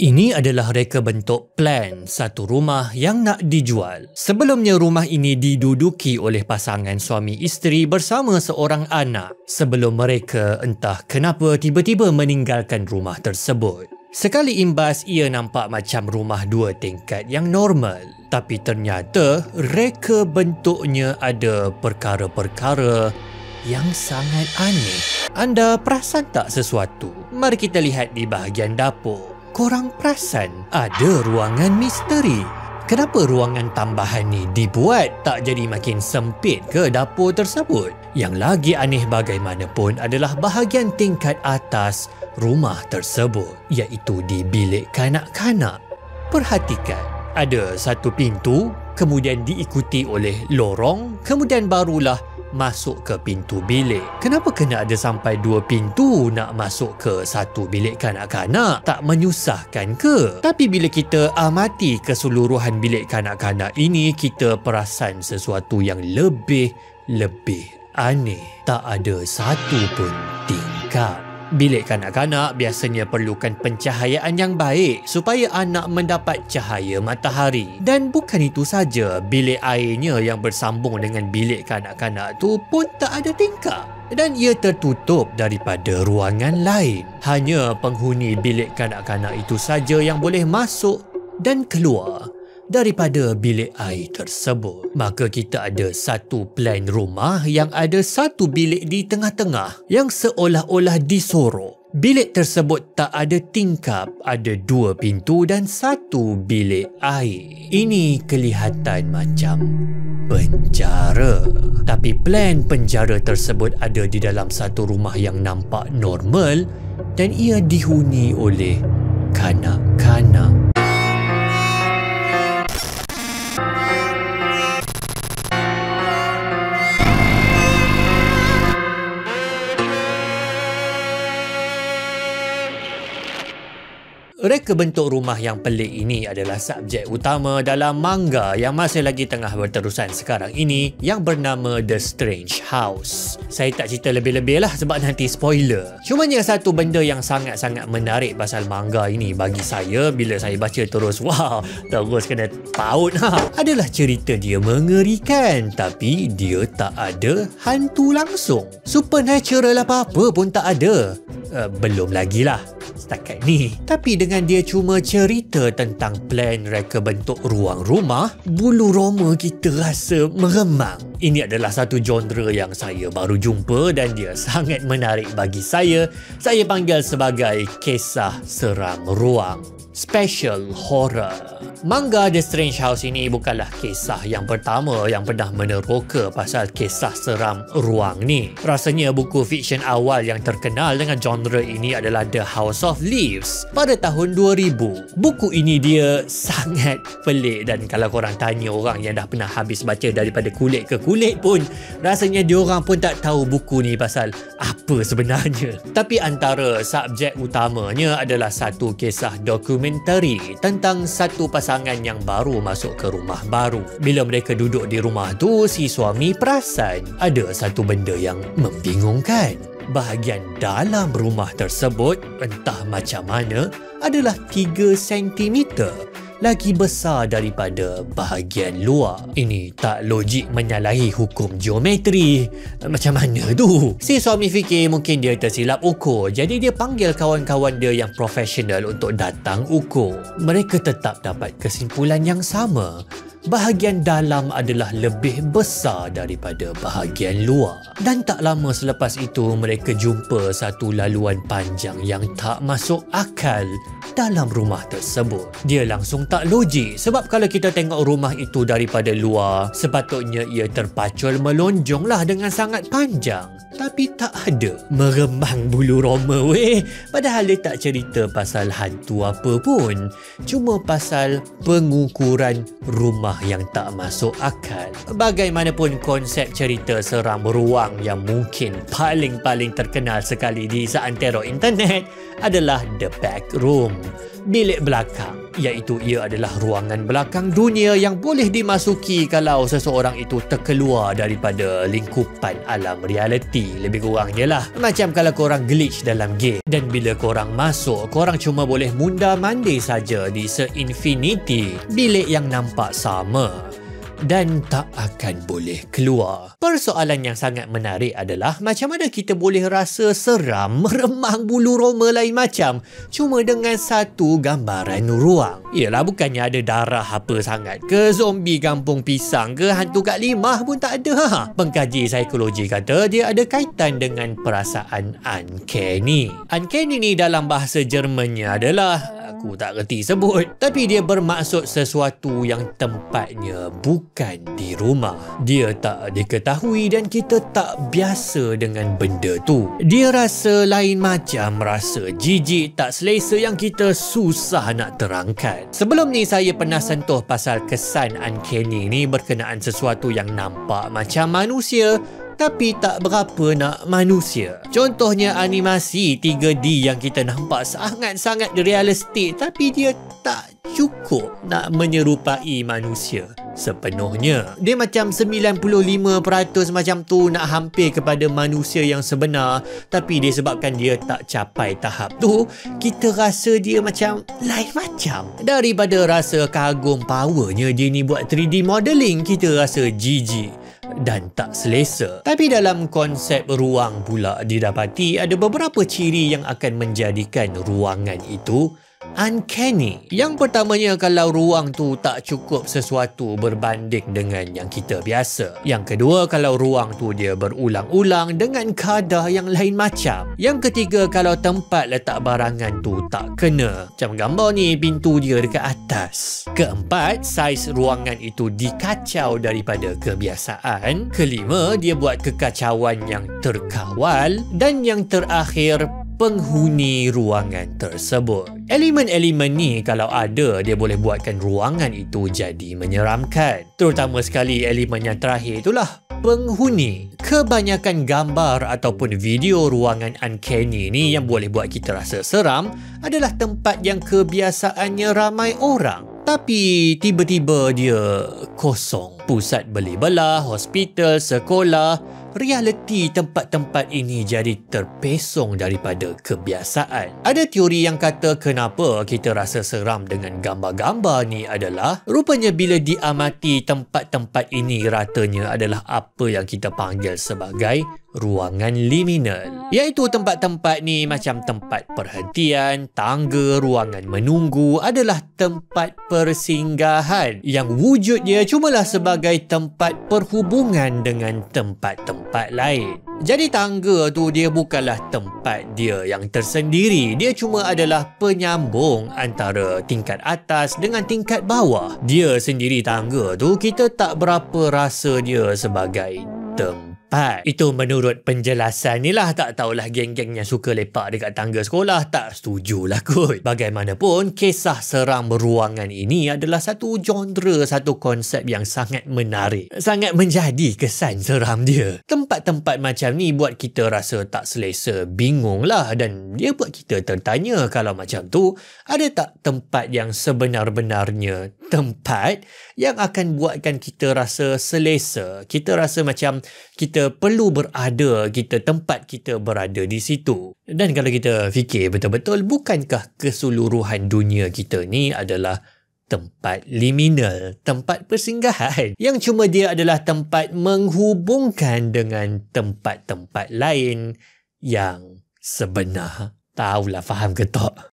Ini adalah reka bentuk plan satu rumah yang nak dijual. Sebelumnya rumah ini diduduki oleh pasangan suami isteri bersama seorang anak sebelum mereka entah kenapa tiba-tiba meninggalkan rumah tersebut. Sekali imbas ia nampak macam rumah 2 tingkat yang normal. Tapi ternyata reka bentuknya ada perkara-perkara yang sangat aneh. Anda perasan tak sesuatu? Mari kita lihat di bahagian dapur. Korang perasan ada ruangan misteri? Kenapa ruangan tambahan ni dibuat tak jadi makin sempit ke dapur tersebut? Yang lagi aneh bagaimanapun adalah bahagian tingkat atas rumah tersebut, iaitu di bilik kanak-kanak. Perhatikan, ada satu pintu, kemudian diikuti oleh lorong, kemudian barulah masuk ke pintu bilik. Kenapa kena ada sampai 2 pintu nak masuk ke satu bilik kanak-kanak? Tak menyusahkan ke? Tapi bila kita amati keseluruhan bilik kanak-kanak ini, kita perasan sesuatu yang lebih aneh. Tak ada satu pun tingkap. Bilik kanak-kanak biasanya perlukan pencahayaan yang baik supaya anak mendapat cahaya matahari. Dan bukan itu saja, bilik airnya yang bersambung dengan bilik kanak-kanak tu pun tak ada tingkap. Dan ia tertutup daripada ruangan lain. Hanya penghuni bilik kanak-kanak itu saja yang boleh masuk dan keluar daripada bilik air tersebut. Maka kita ada satu plan rumah yang ada satu bilik di tengah-tengah yang seolah-olah disorok. Bilik tersebut tak ada tingkap, ada 2 pintu dan 1 bilik air. Ini kelihatan macam penjara. Tapi plan penjara tersebut ada di dalam satu rumah yang nampak normal dan ia dihuni oleh kanak-kanak. Reka bentuk rumah yang pelik ini adalah subjek utama dalam manga yang masih lagi tengah berterusan sekarang ini yang bernama The Strange House. Saya tak cerita lebih-lebih lah sebab nanti spoiler. Cumanya satu benda yang sangat-sangat menarik pasal manga ini bagi saya bila saya baca terus kena paut adalah cerita dia mengerikan tapi dia tak ada hantu langsung. Supernatural apa-apa pun tak ada. Belum lagi lah setakat ni. Tapi dengan dia cuma cerita tentang plan reka bentuk ruang rumah, bulu roma kita rasa meremang. Ini adalah satu genre yang saya baru jumpa dan dia sangat menarik bagi saya. Saya panggil sebagai kisah seram ruang. Special Horror. Manga The Strange House ini bukanlah kisah yang pertama yang pernah meneroka pasal kisah seram ruang ni. Rasanya buku fiksyen awal yang terkenal dengan genre ini adalah The House of Leaves pada tahun 2000. Buku ini dia sangat pelik dan kalau korang tanya orang yang dah pernah habis baca daripada kulit ke kulit pun, rasanya diorang pun tak tahu buku ni pasal apa sebenarnya. Tapi antara subjek utamanya adalah satu kisah dokumentari tentang satu pasangan yang baru masuk ke rumah baru. Bila mereka duduk di rumah tu, si suami perasan ada satu benda yang membingungkan. Bahagian dalam rumah tersebut, entah macam mana, adalah 3 cm lagi besar daripada bahagian luar. Ini tak logik menyalahi hukum geometri. Macam mana tu? Si suami fikir mungkin dia tersilap ukur, jadi dia panggil kawan-kawan dia yang profesional untuk datang ukur. Mereka tetap dapat kesimpulan yang sama. Bahagian dalam adalah lebih besar daripada bahagian luar. Dan tak lama selepas itu, mereka jumpa satu laluan panjang yang tak masuk akal dalam rumah tersebut. Dia langsung tak logik sebab kalau kita tengok rumah itu daripada luar, sepatutnya ia terpacul melonjonglah dengan sangat panjang. Tapi tak ada. Meremang bulu roma weh. Padahal dia tak cerita pasal hantu apa pun. Cuma pasal pengukuran rumah yang tak masuk akal. Bagaimanapun konsep cerita seram ruang yang mungkin paling terkenal sekali di seantero internet adalah The Back Room. Bilik belakang iaitu ia adalah ruangan belakang dunia yang boleh dimasuki kalau seseorang itu terkeluar daripada lingkupan alam realiti. Lebih kurangnya lah macam kalau korang glitch dalam game dan bila korang masuk, korang cuma boleh mundar-mandir saja di se-infinity bilik yang nampak sama dan tak akan boleh keluar. Persoalan yang sangat menarik adalah macam mana kita boleh rasa seram, meremang bulu roma lain macam cuma dengan satu gambaran ruang. Yelah, bukannya ada darah apa sangat ke, zombie kampung pisang ke, hantu Kak Limah pun tak ada. Pengkaji psikologi kata dia ada kaitan dengan perasaan uncanny. Uncanny ni dalam bahasa Jermannya adalah, aku tak reti sebut, tapi dia bermaksud sesuatu yang tempatnya bukan di rumah. Dia tak diketahui dan kita tak biasa dengan benda tu. Dia rasa lain macam, rasa jijik, tak selesa yang kita susah nak terangkan. Sebelum ni saya pernah sentuh pasal kesan uncanny ni berkenaan sesuatu yang nampak macam manusia tapi tak berapa nak manusia. Contohnya animasi 3D yang kita nampak sangat-sangat realistik tapi dia tak cukup nak menyerupai manusia sepenuhnya. Dia macam 95% macam tu, nak hampir kepada manusia yang sebenar, tapi disebabkan dia tak capai tahap tu, kita rasa dia macam lain macam. Daripada rasa kagum powernya dia ni buat 3D modeling, kita rasa jijik dan tak selesa. Tapi dalam konsep ruang pula didapati ada beberapa ciri yang akan menjadikan ruangan itu uncanny. Yang pertamanya, kalau ruang tu tak cukup sesuatu berbanding dengan yang kita biasa. Yang kedua, kalau ruang tu dia berulang-ulang dengan kadar yang lain macam. Yang ketiga, kalau tempat letak barangan tu tak kena. Macam gambar ni, pintu dia dekat atas. Keempat, saiz ruangan itu dikacau daripada kebiasaan. Kelima, dia buat kekacauan yang terkawal. Dan yang terakhir, penghuni ruangan tersebut. Elemen-elemen ni kalau ada, dia boleh buatkan ruangan itu jadi menyeramkan. Terutama sekali elemen yang terakhir itulah, penghuni. Kebanyakan gambar ataupun video ruangan uncanny ni yang boleh buat kita rasa seram adalah tempat yang kebiasaannya ramai orang, tapi tiba-tiba dia kosong. Pusat beli belah, hospital, sekolah, realiti tempat-tempat ini jadi terpesong daripada kebiasaan. Ada teori yang kata kenapa kita rasa seram dengan gambar-gambar ni adalah rupanya bila diamati tempat-tempat ini ratanya adalah apa yang kita panggil sebagai ruangan liminal. Iaitu tempat-tempat ni macam tempat perhentian, tangga, ruangan menunggu adalah tempat persinggahan yang wujudnya cumalah sebagai tempat perhubungan dengan tempat-tempat lain. Jadi tangga tu dia bukanlah tempat dia yang tersendiri. Dia cuma adalah penyambung antara tingkat atas dengan tingkat bawah. Dia sendiri tangga tu kita tak berapa rasa dia sebagai tempat. Itu menurut penjelasan ni lah. Tak tahulah geng-geng yang suka lepak dekat tangga sekolah tak setujulah kot. Bagaimanapun, kisah seram ruangan ini adalah satu genre, satu konsep yang sangat menarik. Sangat menjadi kesan seram dia. Tempat-tempat macam ni buat kita rasa tak selesa, bingung lah, dan dia buat kita tertanya kalau macam tu, ada tak tempat yang sebenar-benarnya tempat yang akan buatkan kita rasa selesa, kita rasa macam kita perlu berada, tempat kita berada di situ. Dan kalau kita fikir betul-betul, bukankah keseluruhan dunia kita ni adalah tempat liminal, tempat persinggahan yang cuma dia adalah tempat menghubungkan dengan tempat-tempat lain yang sebenar? Tahulah, faham ke tak?